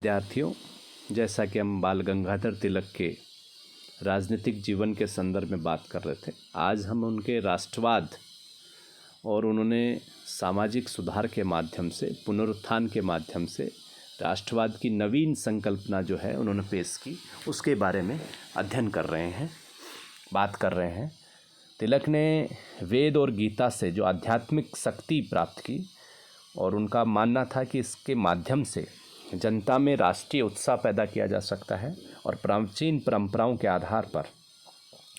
विद्यार्थियों, जैसा कि हम बाल गंगाधर तिलक के राजनीतिक जीवन के संदर्भ में बात कर रहे थे, आज हम उनके राष्ट्रवाद और उन्होंने सामाजिक सुधार के माध्यम से, पुनरुत्थान के माध्यम से राष्ट्रवाद की नवीन संकल्पना जो है उन्होंने पेश की, उसके बारे में अध्ययन कर रहे हैं, बात कर रहे हैं। तिलक ने वेद और गीता से जो आध्यात्मिक शक्ति प्राप्त की और उनका मानना था कि इसके माध्यम से जनता में राष्ट्रीय उत्साह पैदा किया जा सकता है और प्राचीन परंपराओं के आधार पर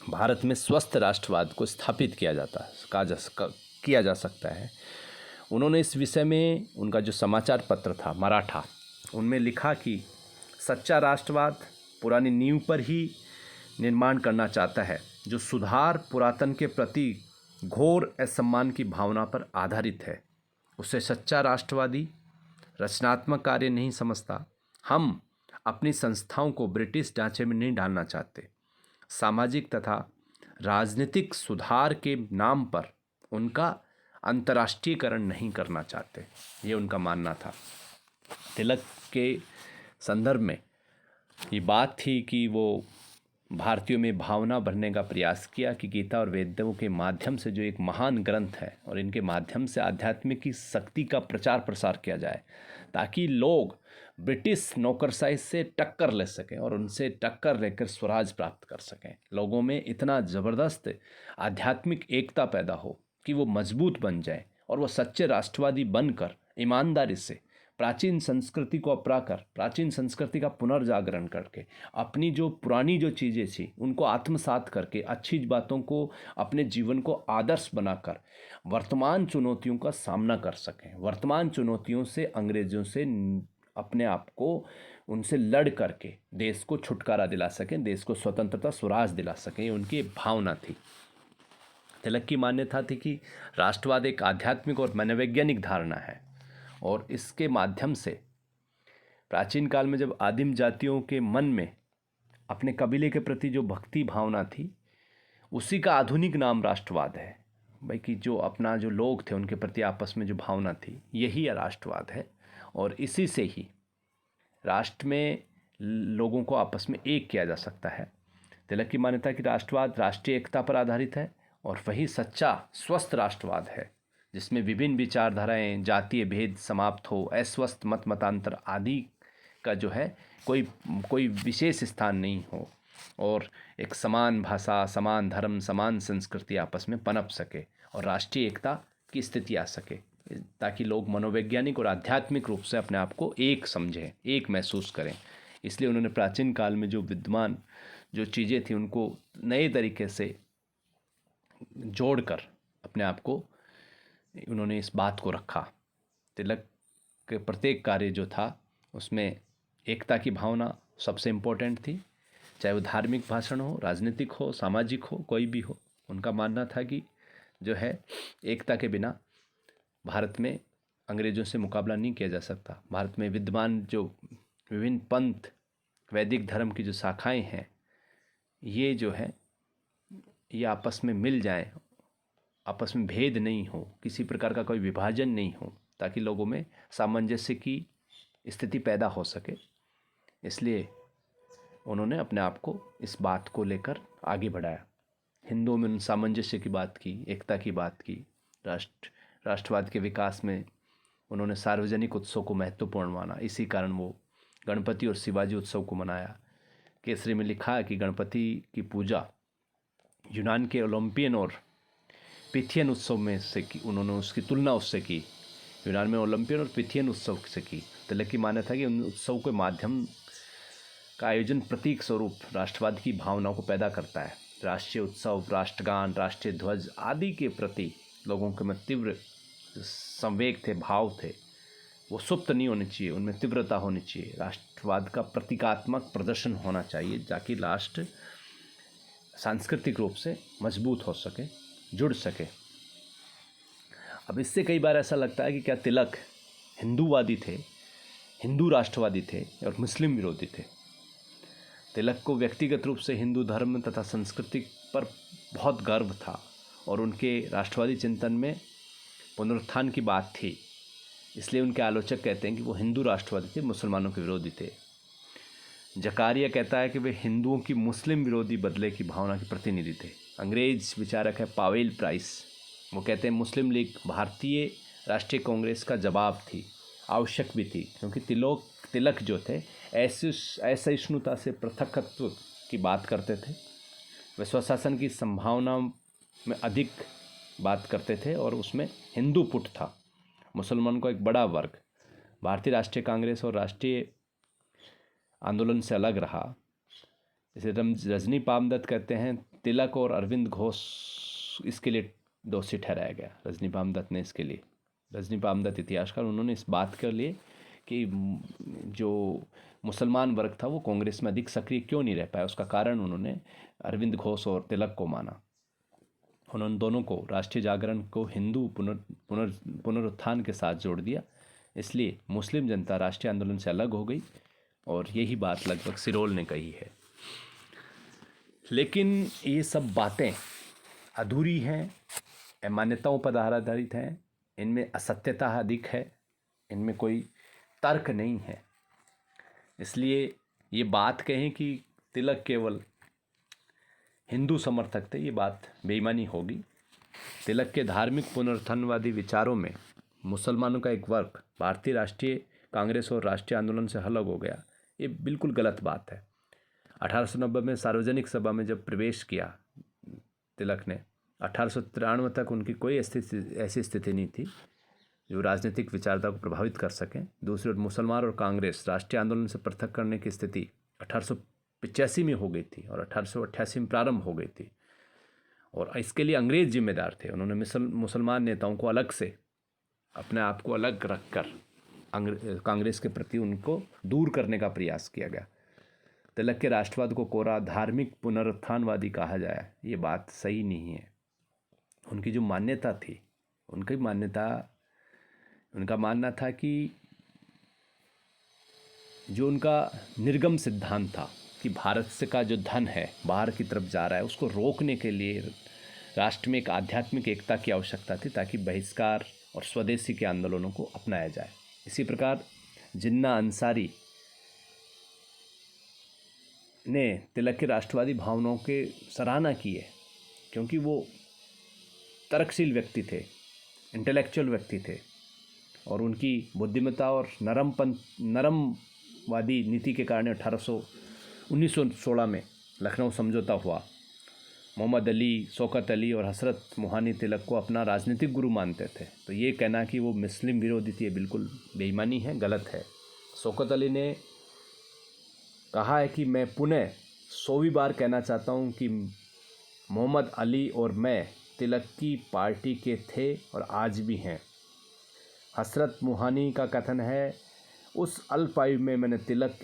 भारत में स्वस्थ राष्ट्रवाद को स्थापित किया जा सकता है। उन्होंने इस विषय में उनका जो समाचार पत्र था मराठा, उनमें लिखा कि सच्चा राष्ट्रवाद पुरानी नींव पर ही निर्माण करना चाहता है, जो सुधार पुरातन के प्रति घोर असम्मान की भावना पर आधारित है। उसे सच्चा राष्ट्रवादी रचनात्मक कार्य नहीं समझता। हम अपनी संस्थाओं को ब्रिटिश ढांचे में नहीं डालना चाहते। सामाजिक तथा राजनीतिक सुधार के नाम पर उनका अंतर्राष्ट्रीयकरण नहीं करना चाहते, ये उनका मानना था। तिलक के संदर्भ में ये बात थी कि वो भारतीयों में भावना भरने का प्रयास किया कि गीता और वेदों के माध्यम से जो एक महान ग्रंथ है और इनके माध्यम से आध्यात्मिक की शक्ति का प्रचार प्रसार किया जाए, ताकि लोग ब्रिटिश नौकरशाही से टक्कर ले सकें और उनसे टक्कर लेकर स्वराज प्राप्त कर सकें। लोगों में इतना ज़बरदस्त आध्यात्मिक एकता पैदा हो कि वो मजबूत बन जाए और वो सच्चे राष्ट्रवादी बनकर ईमानदारी से प्राचीन संस्कृति को अपनाकर, प्राचीन संस्कृति का पुनर्जागरण करके, अपनी जो पुरानी जो चीज़ें थी उनको आत्मसात करके, अच्छी बातों को अपने जीवन को आदर्श बनाकर वर्तमान चुनौतियों का सामना कर सकें। वर्तमान चुनौतियों से, अंग्रेज़ों से अपने आप को उनसे लड़ करके देश को छुटकारा दिला सकें, देश को स्वतंत्रता स्वराज दिला सकें, ये उनकी भावना थी। तिलक की मान्यता थी कि राष्ट्रवाद एक आध्यात्मिक और मनोवैज्ञानिक धारणा है और इसके माध्यम से प्राचीन काल में जब आदिम जातियों के मन में अपने कबीले के प्रति जो भक्ति भावना थी, उसी का आधुनिक नाम राष्ट्रवाद है। भाई कि जो अपना जो लोग थे उनके प्रति आपस में जो भावना थी, यही राष्ट्रवाद है और इसी से ही राष्ट्र में लोगों को आपस में एक किया जा सकता है। तिलक की मान्यता कि राष्ट्रवाद राष्ट्रीय एकता पर आधारित है और वही सच्चा स्वस्थ राष्ट्रवाद है, जिसमें विभिन्न विचारधाराएं, जातीय भेद समाप्त हो, अस्वस्थ मत मतांतर आदि का जो है कोई विशेष स्थान नहीं हो और एक समान भाषा, समान धर्म, समान संस्कृति आपस में पनप सके और राष्ट्रीय एकता की स्थिति आ सके, ताकि लोग मनोवैज्ञानिक और आध्यात्मिक रूप से अपने आप को एक समझें, एक महसूस करें। इसलिए उन्होंने प्राचीन काल में जो विद्यमान जो चीज़ें थी उनको नए तरीके से जोड़कर अपने आप को उन्होंने इस बात को रखा। तिलक के प्रत्येक कार्य जो था उसमें एकता की भावना सबसे इम्पोर्टेंट थी, चाहे वो धार्मिक भाषण हो, राजनीतिक हो, सामाजिक हो, कोई भी हो। उनका मानना था कि जो है एकता के बिना भारत में अंग्रेज़ों से मुकाबला नहीं किया जा सकता। भारत में विद्यमान जो विभिन्न पंथ, वैदिक धर्म की जो शाखाएं हैं, ये जो है ये आपस में मिल जाएं, आपस में भेद नहीं हो, किसी प्रकार का कोई विभाजन नहीं हो, ताकि लोगों में सामंजस्य की स्थिति पैदा हो सके। इसलिए उन्होंने अपने आप को इस बात को लेकर आगे बढ़ाया। हिंदुओं में सामंजस्य की बात की, एकता की बात की। राष्ट्रवाद के विकास में उन्होंने सार्वजनिक उत्सव को महत्वपूर्ण माना, इसी कारण वो गणपति और शिवाजी उत्सव को मनाया। केसरी में लिखा है कि गणपति की पूजा यूनान के ओलंपियन और पिथियन उत्सव में से की, उन्होंने उसकी तुलना उससे की। यूनान में ओलंपियन और पिथियन उत्सव से की। तिलक की मान्यता था कि उन उत्सव के माध्यम का आयोजन प्रतीक स्वरूप राष्ट्रवाद की भावनाओं को पैदा करता है। राष्ट्रीय उत्सव, राष्ट्रगान, राष्ट्रीय ध्वज आदि के प्रति लोगों के में तीव्र संवेग थे, भाव थे, वो सुप्त नहीं होने चाहिए, उनमें तीव्रता होनी चाहिए। राष्ट्रवाद का प्रतीकात्मक प्रदर्शन होना चाहिए, ताकि राष्ट्र सांस्कृतिक रूप से मजबूत हो सके, जुड़ सके। अब इससे कई बार ऐसा लगता है कि क्या तिलक हिंदूवादी थे, हिंदू राष्ट्रवादी थे और मुस्लिम विरोधी थे। तिलक को व्यक्तिगत रूप से हिंदू धर्म तथा संस्कृति पर बहुत गर्व था और उनके राष्ट्रवादी चिंतन में पुनरुत्थान की बात थी। इसलिए उनके आलोचक कहते हैं कि वो हिंदू राष्ट्रवादी थे, मुसलमानों के विरोधी थे। जकारिया कहता है कि वे हिंदुओं की मुस्लिम विरोधी बदले की भावना के प्रतिनिधि थे। अंग्रेज विचारक है पावेल प्राइस, वो कहते हैं मुस्लिम लीग भारतीय राष्ट्रीय कांग्रेस का जवाब थी, आवश्यक भी थी, क्योंकि तिलक जो थे असहिष्णुता से पृथकत्व की बात करते थे, वे स्वशासन की संभावना में अधिक बात करते थे और उसमें हिंदू पुट था, मुसलमान को एक बड़ा वर्ग। भारतीय राष्ट्रीय कांग्रेस और राष्ट्रीय आंदोलन से अलग रहा। इसे रजनी पामदत्त कहते हैं तिलक और अरविंद घोष इसके लिए दोषी ठहराया गया। रजनी पामदत्त ने इसके लिए, रजनी पामदत्त इतिहासकार, उन्होंने इस बात के लिए कि जो मुसलमान वर्ग था वो कांग्रेस में अधिक सक्रिय क्यों नहीं रह पाया, उसका कारण उन्होंने अरविंद घोष और तिलक को माना। उन्होंने दोनों को, राष्ट्रीय जागरण को हिंदू पुनरुत्थान के साथ जोड़ दिया, इसलिए मुस्लिम जनता राष्ट्रीय आंदोलन से अलग हो गई और यही बात लगभग सिरोल ने कही है। लेकिन ये सब बातें अधूरी हैं, मान्यताओं पर आधारित हैं, इनमें असत्यता अधिक है, इनमें कोई तर्क नहीं है। इसलिए ये बात कहें कि तिलक केवल हिंदू समर्थक थे, ये बात बेईमानी होगी। तिलक के धार्मिक पुनरुत्थानवादी विचारों में मुसलमानों का एक वर्ग भारतीय राष्ट्रीय कांग्रेस और राष्ट्रीय आंदोलन से अलग हो गया, ये बिल्कुल गलत बात है। 1890 में सार्वजनिक सभा में जब प्रवेश किया तिलक ने, 1893 तक उनकी कोई ऐसी स्थिति नहीं थी जो राजनीतिक विचारधारा को प्रभावित कर सकें। दूसरी ओर मुसलमान और कांग्रेस राष्ट्रीय आंदोलन से पृथक करने की स्थिति 1885 में हो गई थी और 1888 में प्रारंभ हो गई थी, और इसके लिए अंग्रेज जिम्मेदार थे। उन्होंने मुसलमान नेताओं को अलग से, अपने आप को अलग रखकर कांग्रेस के प्रति उनको दूर करने का प्रयास किया गया। तिलक के राष्ट्रवाद को कोरा धार्मिक पुनरुत्थानवादी कहा जाए, ये बात सही नहीं है। उनकी जो मान्यता थी, उनका मानना था कि जो उनका निर्गम सिद्धांत था कि भारत से का जो धन है बाहर की तरफ जा रहा है, उसको रोकने के लिए राष्ट्र में एक आध्यात्मिक एकता की आवश्यकता थी, ताकि बहिष्कार और स्वदेशी के आंदोलनों को अपनाया जाए। इसी प्रकार जिन्ना अंसारी ने तिलक के राष्ट्रवादी भावनाओं के सराहना की है, क्योंकि वो तर्कशील व्यक्ति थे, इंटेलेक्चुअल व्यक्ति थे, और उनकी बुद्धिमत्ता और नरमवादी नीति के कारण 1916 में लखनऊ समझौता हुआ। मोहम्मद अली, शौकत अली और हसरत मोहानी तिलक को अपना राजनीतिक गुरु मानते थे। तो ये कहना कि वो मुस्लिम विरोधी थी, ये बिल्कुल बेईमानी है, गलत है। शौकत अली ने कहा है कि मैं पुनः 100वीं बार कहना चाहता हूँ कि मोहम्मद अली और मैं तिलक की पार्टी के थे और आज भी हैं। हसरत मोहानी का कथन है, उस अल्पायु में मैंने तिलक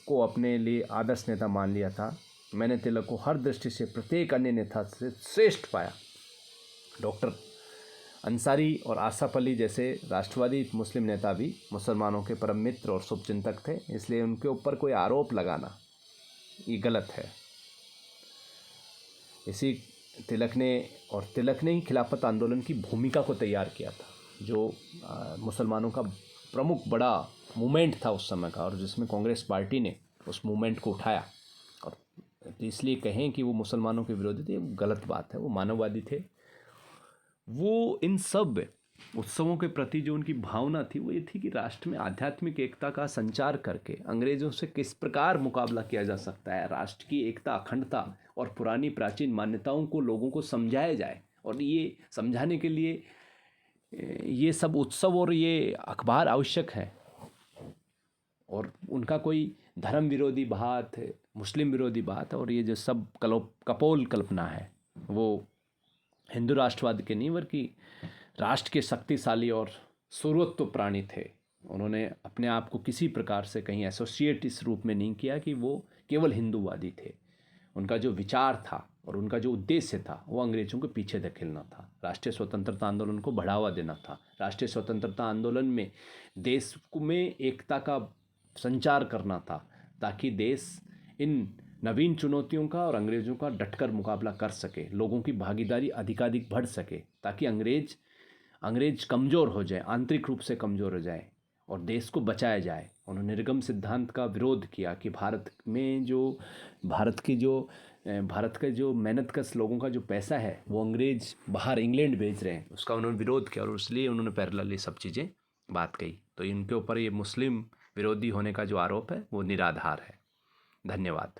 को अपने लिए आदर्श नेता मान लिया था। मैंने तिलक को हर दृष्टि से प्रत्येक अन्य नेता से श्रेष्ठ पाया। डॉक्टर अंसारी और आसफ अली जैसे राष्ट्रवादी मुस्लिम नेता भी मुसलमानों के परम मित्र और शुभचिंतक थे, इसलिए उनके ऊपर कोई आरोप लगाना ये गलत है। इसी तिलक ने ही खिलाफत आंदोलन की भूमिका को तैयार किया था, जो मुसलमानों का प्रमुख बड़ा मूवमेंट था उस समय का, और जिसमें कांग्रेस पार्टी ने उस मूवमेंट को उठाया। और इसलिए कहें कि वो मुसलमानों के विरोधी थे, वो गलत बात है। वो मानववादी थे। वो इन सब उत्सवों के प्रति जो उनकी भावना थी वो ये थी कि राष्ट्र में आध्यात्मिक एकता का संचार करके अंग्रेज़ों से किस प्रकार मुकाबला किया जा सकता है, राष्ट्र की एकता, अखंडता और पुरानी प्राचीन मान्यताओं को लोगों को समझाया जाए। और ये समझाने के लिए ये सब उत्सव और ये अखबार आवश्यक है। और उनका कोई धर्म विरोधी बात है, मुस्लिम विरोधी बात है, और ये जो सब कपोल कल्पना है वो हिंदू राष्ट्रवाद के नहीं, बल्कि राष्ट्र के शक्तिशाली और सर्वोत्तम प्राणी थे। उन्होंने अपने आप को किसी प्रकार से कहीं एसोसिएट इस रूप में नहीं किया कि वो केवल हिंदूवादी थे। उनका जो विचार था और उनका जो उद्देश्य था वो अंग्रेज़ों के पीछे धकेलना था, राष्ट्रीय स्वतंत्रता आंदोलन को बढ़ावा देना था। राष्ट्रीय स्वतंत्रता आंदोलन में देश में एकता का संचार करना था, ताकि देश इन नवीन चुनौतियों का और अंग्रेज़ों का डटकर मुकाबला कर सके, लोगों की भागीदारी अधिकाधिक बढ़ सके, ताकि अंग्रेज अंग्रेज कमज़ोर हो जाए, आंतरिक रूप से कमज़ोर हो जाए और देश को बचाया जाए। उन्होंने निर्गम सिद्धांत का विरोध किया कि भारत के जो मेहनतकश लोगों का जो पैसा है वो अंग्रेज बाहर इंग्लैंड भेज रहे हैं, उसका उन्होंने विरोध किया और इसलिए उन्होंने पैरेलल ये सब चीज़ें बात कही। तो इनके ऊपर ये मुस्लिम विरोधी होने का जो आरोप है वो निराधार है। धन्यवाद।